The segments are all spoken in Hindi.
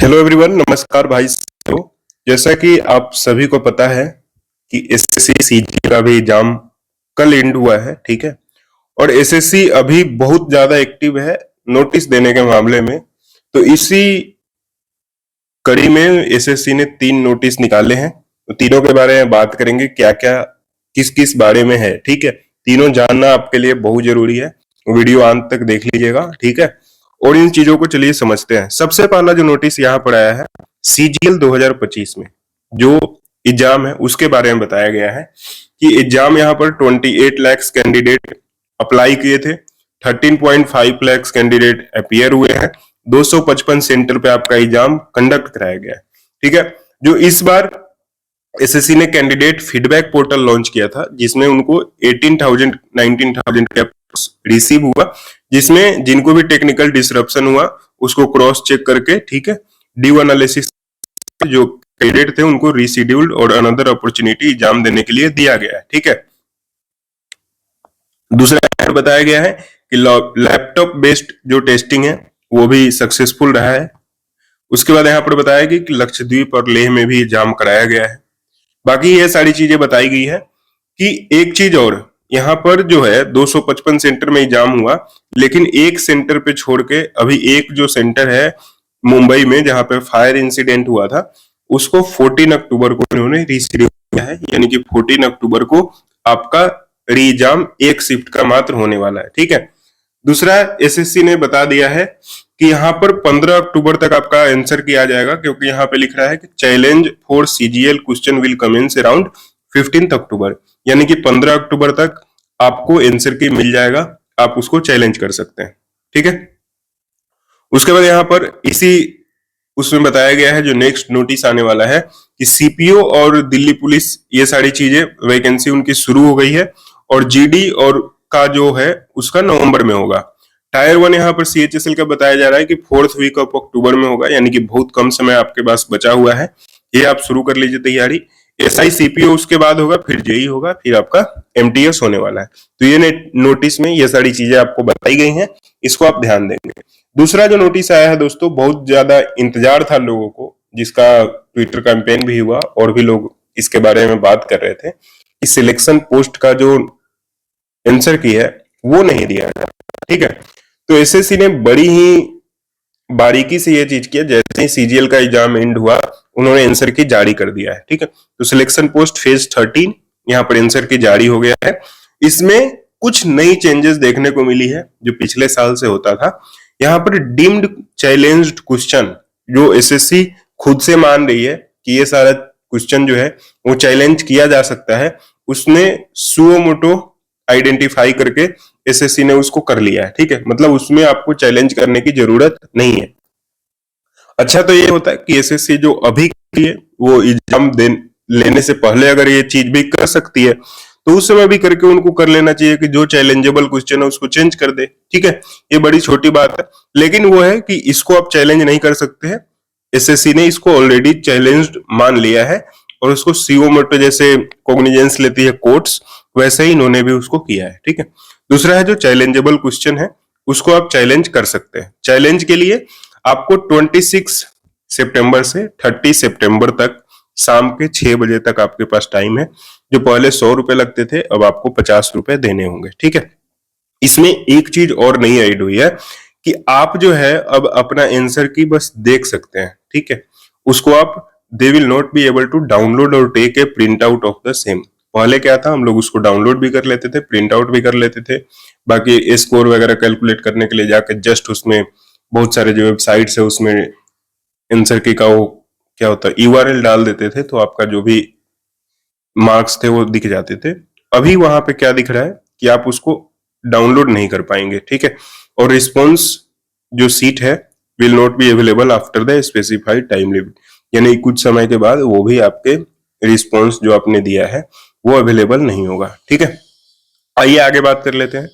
हेलो एवरीवन, नमस्कार भाई साहब। जैसा कि आप सभी को पता है कि एसएससी सीजी का भी एग्जाम कल एंड हुआ है, ठीक है। और एसएससी अभी बहुत ज्यादा एक्टिव है नोटिस देने के मामले में। तो इसी कड़ी में एसएससी ने 3 नोटिस निकाले हैं। तो तीनों के बारे में बात करेंगे, क्या क्या किस किस बारे में है, ठीक है। तीनों जानना आपके लिए बहुत जरूरी है, वीडियो अंत तक देख लीजिएगा, ठीक है। और इन चीजों को चलिए समझते हैं। सबसे पहला जो नोटिस यहाँ पर आया है, सीजीएल 2025 में जो एग्जाम है उसके बारे में बताया गया है कि एग्जाम यहाँ पर 28 लाख कैंडिडेट अप्लाई किए थे, 13.5 लाख कैंडिडेट अपीयर हुए हैं, 255 सेंटर पे आपका एग्जाम कंडक्ट कराया गया है, ठीक है। जो इस बार एसएससी ने कैंडिडेट फीडबैक पोर्टल लॉन्च किया था, जिसमें उनको 18,000 19,000 का रिसीव हुआ, जिसमें जिनको भी टेक्निकल डिसरप्शन हुआ उसको क्रॉस चेक करके, ठीक है, ड्यू एनालिसिस जो कैंडिडेट थे उनको रीशेड्यूल्ड और अनदर अपॉर्चुनिटी एग्जाम देने के लिए दिया गया है, ठीक है। दूसरा बताया गया है कि लैपटॉप बेस्ड जो टेस्टिंग है वो भी सक्सेसफुल रहा है। उसके बाद यहाँ पर बताया गया कि लक्षद्वीप और लेह में भी एग्जाम कराया गया है। बाकी ये सारी चीजें बताई गई है कि एक चीज और, यहाँ पर जो है 255 सेंटर में एग्जाम हुआ, लेकिन एक सेंटर पे छोड़ के अभी एक जो सेंटर है मुंबई में जहां पे फायर इंसिडेंट हुआ था, उसको 14 अक्टूबर को इन्होंने रीशेड्यूल किया है। यानी कि 14 अक्टूबर को आपका री एग्जाम एक शिफ्ट का मात्र होने वाला है, ठीक है। दूसरा, एसएससी ने बता दिया है कि यहाँ पर 15 अक्टूबर तक आपका आंसर किया जाएगा, क्योंकि यहाँ पे लिख रहा है कि challenge for CGL question will commence around 15 October. यानी कि 15 अक्टूबर तक आपको आंसर की मिल जाएगा, आप उसको चैलेंज कर सकते हैं, ठीक है। उसके बाद यहाँ पर इसी उसमें बताया गया है जो नेक्स्ट नोटिस आने वाला है कि सीपीओ और दिल्ली पुलिस ये सारी चीजें वैकेंसी उनकी शुरू हो गई है, और जीडी और का जो है उसका नवंबर में होगा। टायर 1 यहाँ पर सीएचएसएल का बताया जा रहा है कि 4th वीक ऑफ अक्टूबर में होगा, यानी कि बहुत कम समय आपके पास बचा हुआ है, ये आप शुरू कर लीजिए तैयारी। एसआई सीपीओ उसके बाद होगा, फिर जेई होगा, फिर आपका एमटीएस होने वाला है। तो ये नोटिस में ये सारी चीजें आपको बताई गई हैं, इसको आप ध्यान देंगे। दूसरा जो नोटिस आया है दोस्तों, बहुत ज्यादा इंतजार था लोगों को, जिसका ट्विटर कैंपेन भी हुआ और भी लोग इसके बारे में बात कर रहे थे कि सिलेक्शन पोस्ट का जो आंसर की है वो नहीं दिया गया, ठीक है। तो एसएससी ने बड़ी ही बारीकी से ये चीज किया, जैसे ही सीजीएल का एग्जाम एंड हुआ उन्होंने आंसर की जारी कर दिया है, ठीक है। तो सिलेक्शन पोस्ट फेज 13 यहाँ पर आंसर की जारी हो गया है। इसमें कुछ नई चेंजेस देखने को मिली है जो पिछले साल से होता था। यहाँ पर डीम्ड चैलेंज्ड क्वेश्चन जो एसएससी खुद से मान रही है कि ये सारा क्वेश्चन जो है वो चैलेंज किया जा सकता है, उसने सुओ मोटो आइडेंटिफाई करके एसएससी ने उसको कर लिया है, ठीक है। मतलब उसमें आपको चैलेंज करने की जरूरत नहीं है। अच्छा, तो ये होता है कि एसएससी जो अभी के लिए वो एग्जाम लेने से पहले अगर ये चीज भी कर सकती है तो उस समय भी करके उनको कर लेना चाहिए कि जो चैलेंजेबल क्वेश्चन है उसको चेंज कर दे, ठीक है। ये बड़ी छोटी बात है, लेकिन वो है कि इसको आप चैलेंज नहीं कर सकते हैं। एसएससी ने इसको ऑलरेडी चैलेंज्ड मान लिया है और उसको सीओ मोटो जैसे कॉग्निजेंस लेती है कोर्ट्स, वैसे ही इन्होंने भी उसको किया है, ठीक है। दूसरा है जो चैलेंजेबल क्वेश्चन है उसको आप चैलेंज कर सकते हैं। चैलेंज के लिए आपको 26 सितंबर से 30 सितंबर तक शाम के 6 बजे तक आपके पास टाइम है। जो पहले 100 रुपए लगते थे अब आपको 50 रुपए देने होंगे, ठीक है। इसमें एक चीज और नई ऐड हुई है कि आप जो है अब अपना आंसर की बस देख सकते हैं, ठीक है। उसको आप they will not be able to download और take a print out of the same. पहले क्या था, हम लोग उसको डाउनलोड भी कर लेते थे, प्रिंट आउट भी कर लेते थे, बाकी स्कोर वगैरह कैलकुलेट करने के लिए जाकर जस्ट उसमें बहुत सारे जो वेबसाइट्स है उसमें आंसर की का वो क्या होता है यूआरएल डाल देते थे, तो आपका जो भी मार्क्स थे वो दिख जाते थे। अभी वहां पे क्या दिख रहा है कि आप उसको डाउनलोड नहीं कर पाएंगे, ठीक है। और रिस्पॉन्स जो सीट है will not be available after the specified time limit, यानी कुछ समय के बाद वो भी आपके रिस्पॉन्स जो आपने दिया है वो अवेलेबल नहीं होगा, ठीक है। आइए आगे बात कर लेते हैं।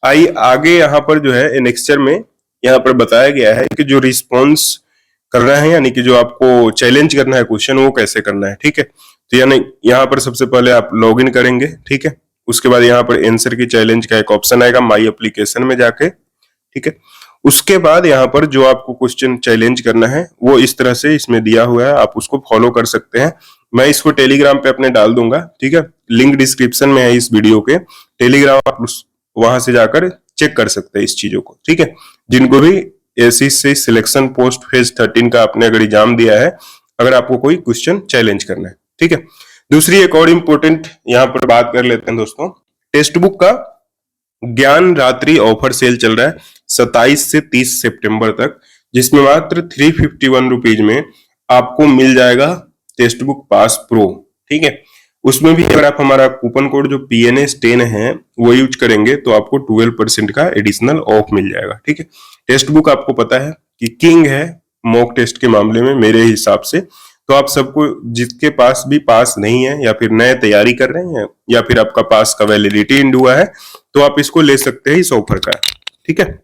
आइए आगे यहाँ पर जो है एनेक्स्चर में यहाँ पर बताया गया है कि जो रिस्पॉन्स करना है, यानी कि जो आपको चैलेंज करना है क्वेश्चन, वो कैसे करना है, ठीक है। तो यानी यहाँ पर सबसे पहले आप लॉग इन करेंगे, ठीक है। उसके बाद यहाँ पर आंसर की चैलेंज का एक ऑप्शन आएगा माई एप्लीकेशन में जाके, ठीक है। उसके बाद यहाँ पर जो आपको क्वेश्चन चैलेंज करना है वो इस तरह से इसमें दिया हुआ है, आप उसको फॉलो कर सकते हैं। मैं इसको टेलीग्राम पे अपने डाल दूंगा, ठीक है, लिंक डिस्क्रिप्शन में है इस वीडियो के। टेलीग्राम आप वहां से जाकर चेक कर सकते हैं इस चीजों को, ठीक है। जिनको भी एसएससी सिलेक्शन पोस्ट फेज 13 का आपने अगर एग्जाम दिया है, अगर आपको कोई क्वेश्चन चैलेंज करना है, ठीक है। दूसरी एक और इम्पोर्टेंट यहाँ पर बात कर लेते हैं दोस्तों, टेक्स्ट बुक का ज्ञान रात्रि ऑफर सेल चल रहा है 27 से 30 सितंबर तक, जिसमें मात्र 351 रुपीज में आपको मिल जाएगा टेक्स्ट बुक पास प्रो, ठीक है। उसमें भी अगर आप हमारा कूपन कोड जो PNS10 है वो यूज करेंगे तो आपको 12% का एडिशनल ऑफ मिल जाएगा, ठीक है। टेक्स्ट बुक आपको पता है कि किंग है मॉक टेस्ट के मामले में मेरे हिसाब से, तो आप सबको जिसके पास भी पास नहीं है या फिर नए तैयारी कर रहे हैं या फिर आपका पास का वैलिडिटी एंड हुआ है तो आप इसको ले सकते हैं इस ऑफर का, ठीक है।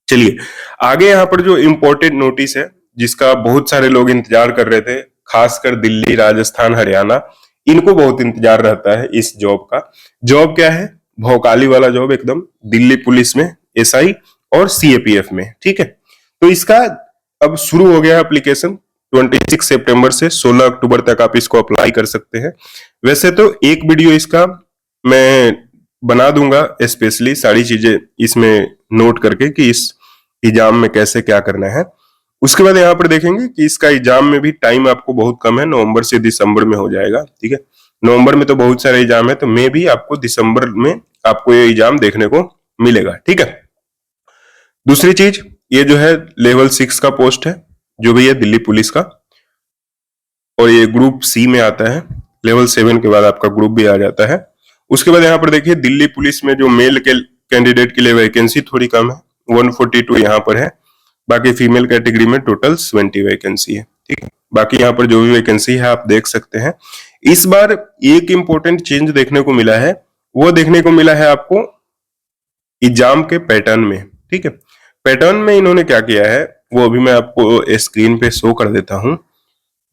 चलिए आगे यहाँ पर जो इम्पोर्टेंट नोटिस है जिसका बहुत सारे लोग इंतजार कर रहे थे, खासकर दिल्ली, राजस्थान, हरियाणा, इनको बहुत इंतजार रहता है इस जॉब का। जॉब क्या है? भौकाली वाला जॉब एकदम, दिल्ली पुलिस में SI और CAPF में, ठीक है। तो इसका अब शुरू हो गया एप्लीकेशन 26 सितंबर से 16 अक्टूबर तक आप इसको अप्लाई कर सकते हैं। वैसे तो एक वीडियो इसका मैं बना दूंगा स्पेशली सारी चीजें इसमें नोट करके कि इस एग्जाम में कैसे क्या करना है। उसके बाद यहाँ पर देखेंगे कि इसका एग्जाम में भी टाइम आपको बहुत कम है, नवंबर से दिसंबर में हो जाएगा, ठीक है। नवंबर में तो बहुत सारे एग्जाम है, तो मे भी आपको दिसंबर में आपको ये एग्जाम देखने को मिलेगा, ठीक है। दूसरी चीज, ये जो है लेवल 6 का पोस्ट है जो भी है दिल्ली पुलिस का, और ये ग्रुप C में आता है। लेवल 7 के बाद आपका ग्रुप भी आ जाता है। उसके बाद यहाँ पर देखिए दिल्ली पुलिस में जो मेल के कैंडिडेट के लिए वैकेंसी थोड़ी कम है, 142 यहाँ पर है। बाकी फीमेल कैटेगरी में टोटल 20 वैकेंसी है, ठीक है। बाकी यहाँ पर जो भी वैकेंसी है आप देख सकते हैं। इस बार एक इंपॉर्टेंट चेंज देखने को मिला है, वो देखने को मिला है आपको एग्जाम के पैटर्न में, ठीक है। पैटर्न में इन्होंने क्या किया है वो अभी मैं आपको स्क्रीन पे शो कर देता हूं।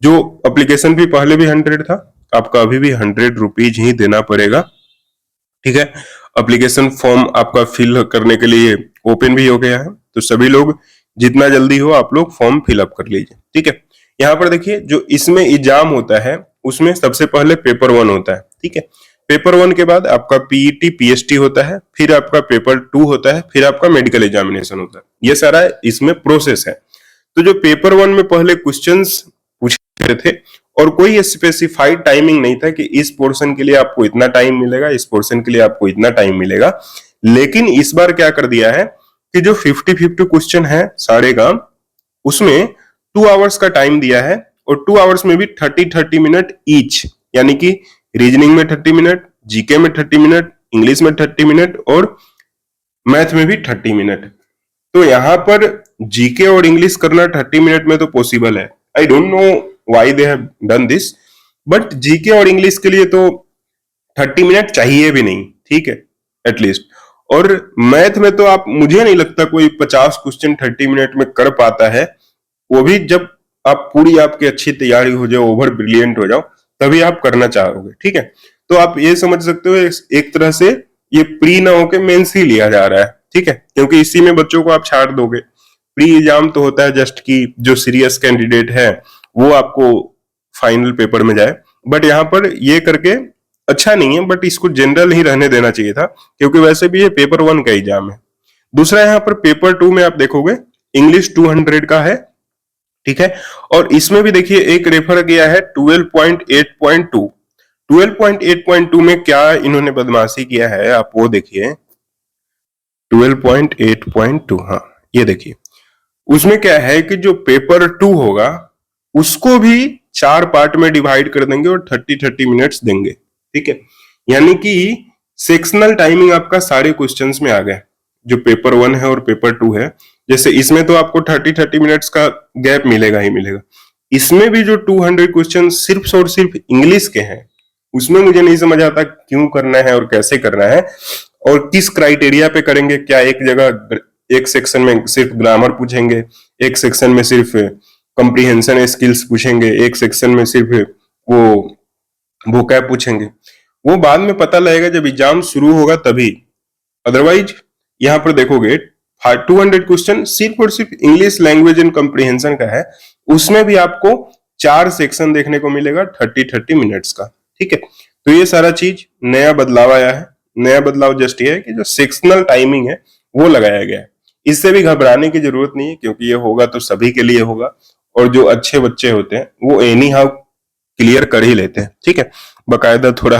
जो एप्लीकेशन भी पहले भी 100 था, आपका अभी भी 100 रुपीज ही देना पड़ेगा, ठीक है। एप्लीकेशन फॉर्म आपका फिल करने के लिए ओपन भी हो गया है, तो सभी लोग जितना जल्दी हो आप लोग फॉर्म फिलअप कर लीजिए, ठीक है। यहाँ पर देखिए जो इसमें एग्जाम होता है उसमें सबसे पहले पेपर 1 होता है, ठीक है। पेपर 1 के बाद आपका PET PST होता है, फिर आपका पेपर 2 होता है, फिर आपका मेडिकल एग्जामिनेशन होता है। ये सारा इसमें प्रोसेस है। तो जो पेपर 1 में पहले क्वेश्चंस पूछे थे और कोई स्पेसिफाइड टाइमिंग नहीं था कि इस पोर्शन के लिए आपको इतना टाइम मिलेगा, इस पोर्शन के लिए आपको इतना टाइम मिलेगा। लेकिन इस बार क्या कर दिया है कि जो 50-50 क्वेश्चन है सारे का, उसमें 2 आवर्स का टाइम दिया है और 2 आवर्स में भी 30-30 मिनट ईच, यानी कि रीजनिंग में 30 मिनट, जीके में 30 मिनट, इंग्लिश में 30 मिनट और मैथ में भी 30 मिनट। तो यहां पर जीके और इंग्लिश करना 30 मिनट में तो पॉसिबल है। I don't know why they have done this, but GK और इंग्लिश के लिए तो 30 मिनट चाहिए भी नहीं, ठीक है, एटलीस्ट। और मैथ में तो आप, मुझे नहीं लगता कोई 50 क्वेश्चन 30 मिनट में कर पाता है, वो भी जब आप पूरी आपकी अच्छी तैयारी हो जाओ, ओवर ब्रिलियंट हो जाओ, तभी आप करना चाहोगे, ठीक है। तो आप ये समझ सकते हो एक तरह से ये प्री ना होके मेंस ही लिया जा रहा है, ठीक है, क्योंकि इसी में बच्चों को आप छाट दोगे। प्री एग्जाम तो होता है जस्ट कि जो सीरियस कैंडिडेट है वो आपको फाइनल पेपर में जाए, बट यहाँ पर ये करके अच्छा नहीं है, बट इसको जनरल ही रहने देना चाहिए था, क्योंकि वैसे भी ये पेपर 1 का एग्जाम है। दूसरा यहाँ पर पेपर 2 में आप देखोगे इंग्लिश 200 का है, ठीक है। और इसमें भी देखिए एक रेफर किया है 12.8.2। 12.8.2 में क्या इन्होंने बदमाशी किया है आप वो देखिए। 12.8.2, हाँ ये देखिए, उसमें क्या है कि जो पेपर 2 होगा उसको भी 4 पार्ट में डिवाइड कर देंगे और 30-30 मिनट्स देंगे, ठीक है। यानी कि सेक्शनल टाइमिंग आपका सारे क्वेश्चंस में आ गया, जो पेपर 1 है और पेपर 2 है। जैसे इसमें तो आपको 30-30 मिनट्स का गैप मिलेगा ही मिलेगा। इसमें भी जो 200 क्वेश्चन सिर्फ और सिर्फ इंग्लिश के हैं, उसमें मुझे नहीं समझ आता क्यों करना है और कैसे करना है और किस क्राइटेरिया पे करेंगे। क्या एक जगह एक सेक्शन में सिर्फ ग्रामर पूछेंगे, एक सेक्शन में सिर्फ कॉम्प्रिहेंशन स्किल्स पूछेंगे, एक सेक्शन में सिर्फ वो वोकैब पूछेंगे। वो बाद में पता लगेगा जब एग्जाम शुरू होगा तभी। अदरवाइज यहाँ पर देखोगे 200 क्वेश्चन सिर्फ और सिर्फ इंग्लिश लैंग्वेज एंड कॉम्प्रिहेंशन का है। उसमें भी आपको 4 सेक्शन देखने को मिलेगा 30-30 मिनट्स का। ठीक है, तो ये सारा चीज नया बदलाव आया है। नया बदलाव जस्ट ये है कि जो सेक्शनल टाइमिंग है वो लगाया गया है। इससे भी घबराने की जरूरत नहीं है, क्योंकि ये होगा तो सभी के लिए होगा, और जो अच्छे बच्चे होते हैं वो एनी हाउ क्लियर कर ही लेते हैं। ठीक है, बकायदा थोड़ा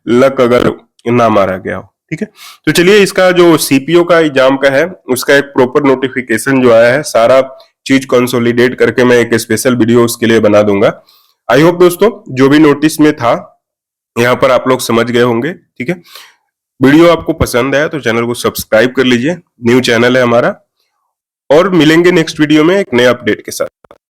लक अगर ना मारा गया हो। ठीक है, तो चलिए इसका जो सीपीओ का एग्जाम का है उसका एक प्रॉपर नोटिफिकेशन जो आया है, सारा चीज कंसोलिडेट करके मैं एक स्पेशल वीडियो उसके लिए बना दूंगा। आई होप दोस्तों जो भी नोटिस में था यहाँ पर आप लोग समझ गए होंगे। ठीक है, वीडियो आपको पसंद आया तो चैनल को सब्सक्राइब कर लीजिए, न्यू चैनल है हमारा, और मिलेंगे नेक्स्ट वीडियो में एक नए अपडेट के साथ।